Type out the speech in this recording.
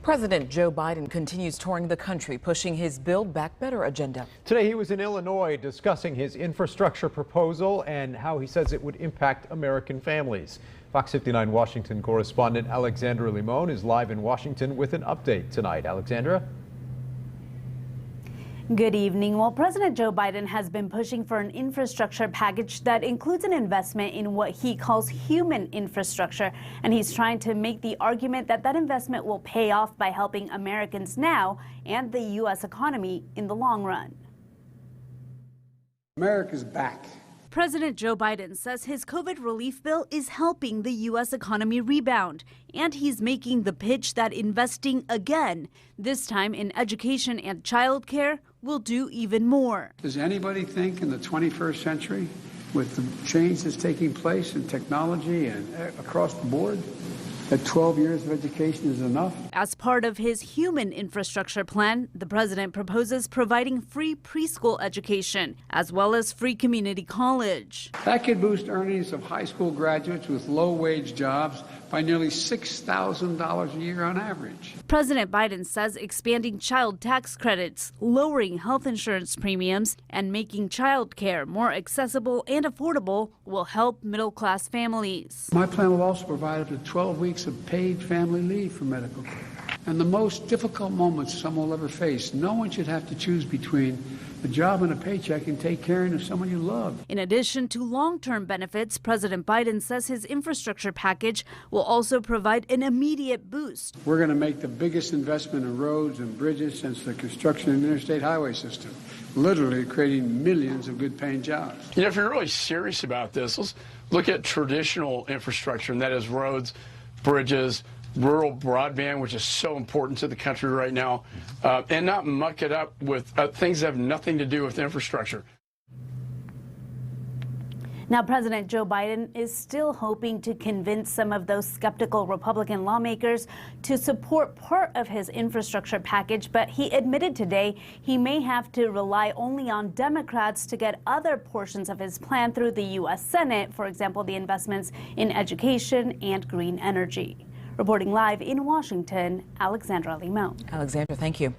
President Joe Biden continues touring the country, pushing his Build Back Better agenda. Today he was in Illinois discussing his infrastructure proposal and how he says it would impact American families. Fox 59 Washington correspondent Alexandra Limon is live in Washington with an update tonight. Alexandra? Good evening. Well, President Joe Biden has been pushing for an infrastructure package that includes an investment in what he calls human infrastructure. And he's trying to make the argument that that investment will pay off by helping Americans now and the U.S. economy in the long run. America's back. President Joe Biden says his COVID relief bill is helping the U.S. economy rebound, and he's making the pitch that investing again, this time in education and child care, will do even more. Does anybody think in the 21st century, with the change that's taking place in technology and across the board, that 12 years of education is enough? As part of his human infrastructure plan, the president proposes providing free preschool education as well as free community college. That could boost earnings of high school graduates with low-wage jobs by nearly $6,000 a year on average. President Biden says expanding child tax credits, lowering health insurance premiums, and making child care more accessible and affordable will help middle-class families. My plan will also provide up to 12 weeks of paid family leave for medical care. And the most difficult moments someone will ever face, no one should have to choose between a job and a paycheck and take care of someone you love. In addition to long-term benefits, President Biden says his infrastructure package will also provide an immediate boost. We're going to make the biggest investment in roads and bridges since the construction of the interstate highway system, literally creating millions of good-paying jobs. You know, if you're really serious about this, let's look at traditional infrastructure, and that is roads, bridges, rural broadband, which is so important to the country right now, and not muck it up with things that have nothing to do with infrastructure. Now, President Joe Biden is still hoping to convince some of those skeptical Republican lawmakers to support part of his infrastructure package, but he admitted today he may have to rely only on Democrats to get other portions of his plan through the U.S. Senate, for example, the investments in education and green energy. Reporting live in Washington, Alexandra Limon. Alexandra, thank you.